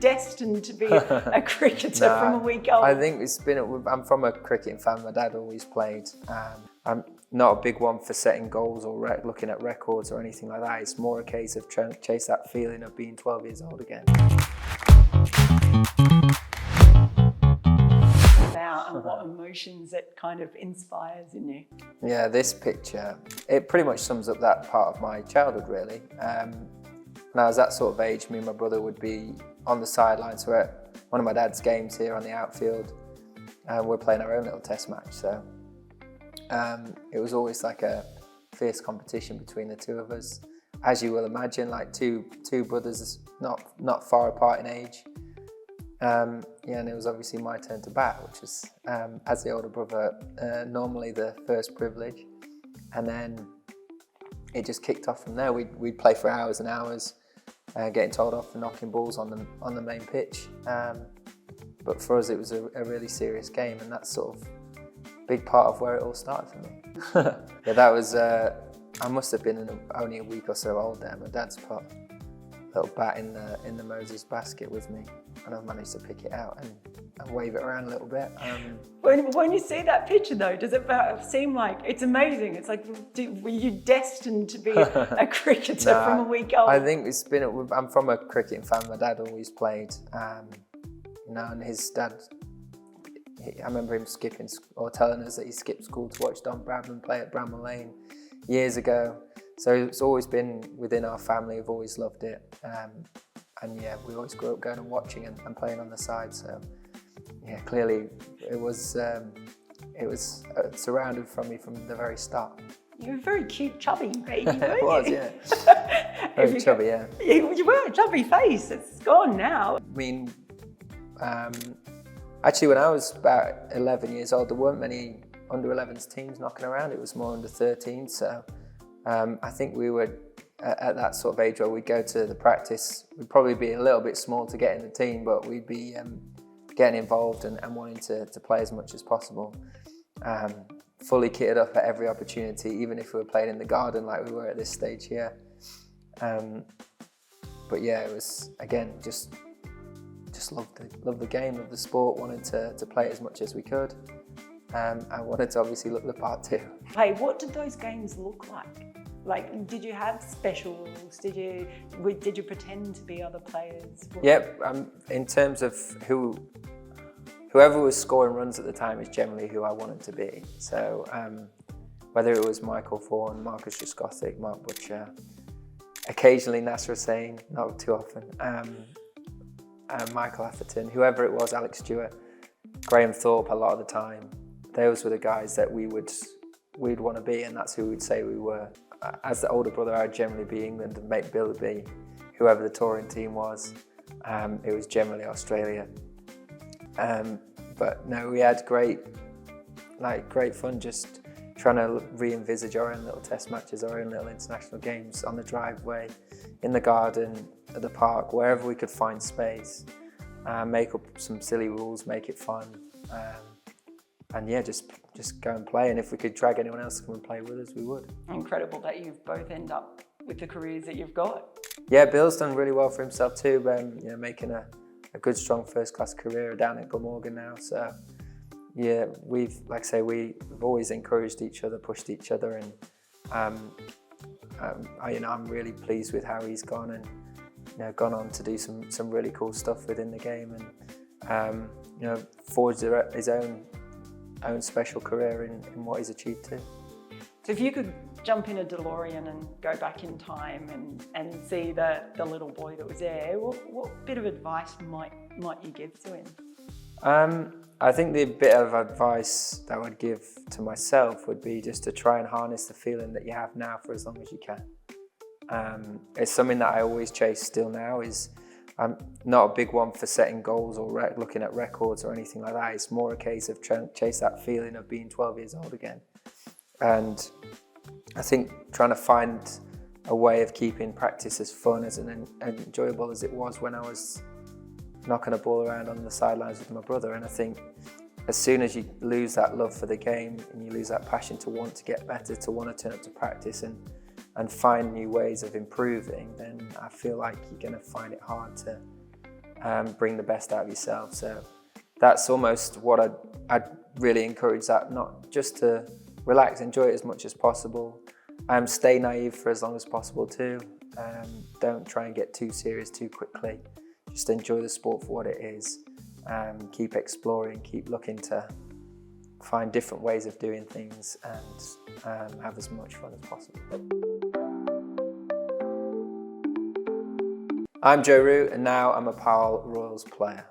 destined to be a cricketer from a week old? I think I'm from a cricketing family. My dad always played. I'm not a big one for setting goals or looking at records or anything like that. It's more a case of trying to chase that feeling of being 12 years old again. And what emotions it kind of inspires in you? Yeah, this picture, it pretty much sums up that part of my childhood, really. When I was that sort of age, me and my brother would be on the sidelines. We're at one of my dad's games here on the outfield, and we're playing our own little test match. So it was always like a fierce competition between the two of us. As you will imagine, like two brothers not far apart in age. Yeah, and it was obviously my turn to bat, which was, as the older brother, normally the first privilege. And then it just kicked off from there. We'd play for hours and hours, getting told off for knocking balls on the main pitch. But for us, it was a really serious game, and that's sort of a big part of where it all started for me. Yeah, that was, I must have been only a week or so old there. My dad's put a little bat in the Moses basket with me, and I've managed to pick it out and wave it around a little bit. When you see that picture though, does it seem like, it's amazing? It's like, were you destined to be a cricketer from a week old? I think I'm from a cricketing family. My dad always played, and his dad, I remember him skipping or telling us that he skipped school to watch Don Bradman play at Bramall Lane years ago. So it's always been within our family. We've always loved it. And yeah, we always grew up going and watching and playing on the side. So yeah, clearly it was surrounded from me from the very start. You were a very cute, chubby baby, weren't you? I was, yeah. Very chubby, yeah. You were a chubby face. It's gone now. I mean, actually, when I was about 11 years old, there weren't many under-11s teams knocking around. It was more under-13. So I think we were at that sort of age where we'd go to the practice. We'd probably be a little bit small to get in the team, but we'd be getting involved and wanting to play as much as possible. Fully kitted up at every opportunity, even if we were playing in the garden like we were at this stage here. But yeah, it was, again, just loved the game, loved the sport, wanted to play it as much as we could. I wanted to obviously look the part too. Hey, what did those games look like? Like, did you have specials? Did you pretend to be other players? Yep. In terms of whoever was scoring runs at the time is generally who I wanted to be. So whether it was Michael Vaughan, Marcus Trescothick, Mark Butcher, occasionally Nasser Hussain, not too often, Michael Atherton, whoever it was, Alex Stewart, Graham Thorpe, a lot of the time. Those were the guys that we'd want to be, and that's who we'd say we were. As the older brother, I'd generally be England and make Bill be whoever the touring team was. It was generally Australia. But no, we had great fun just trying to re-envisage our own little test matches, our own little international games on the driveway, in the garden, at the park, wherever we could find space. Make up some silly rules, make it fun. And yeah, just go and play. And if we could drag anyone else to come and play with us, we would. Incredible that you've both end up with the careers that you've got. Yeah, Bill's done really well for himself too, making a good, strong first-class career down at Glamorgan now. So yeah, we've always encouraged each other, pushed each other, and I'm really pleased with how he's gone and gone on to do some really cool stuff within the game, and forged his own special career in what he's achieved too. So if you could jump in a DeLorean and go back in time and see the little boy that was there, what bit of advice might you give to him? I think the bit of advice that I would give to myself would be just to try and harness the feeling that you have now for as long as you can. It's something that I always chase still now. I'm not a big one for setting goals or looking at records or anything like that. It's more a case of trying to chase that feeling of being 12 years old again. And I think trying to find a way of keeping practice as fun as and enjoyable as it was when I was knocking a ball around on the sidelines with my brother. And I think as soon as you lose that love for the game and you lose that passion to want to get better, to want to turn up to practice and find new ways of improving, then I feel like you're going to find it hard bring the best out of yourself. So that's almost what I'd really encourage, that not just to relax, enjoy it as much as possible. Stay naive for as long as possible too. Don't try and get too serious too quickly. Just enjoy the sport for what it is. Keep exploring, keep looking to find different ways of doing things, and have as much fun as possible. I'm Joe Root, and now I'm a Paarl Royals player.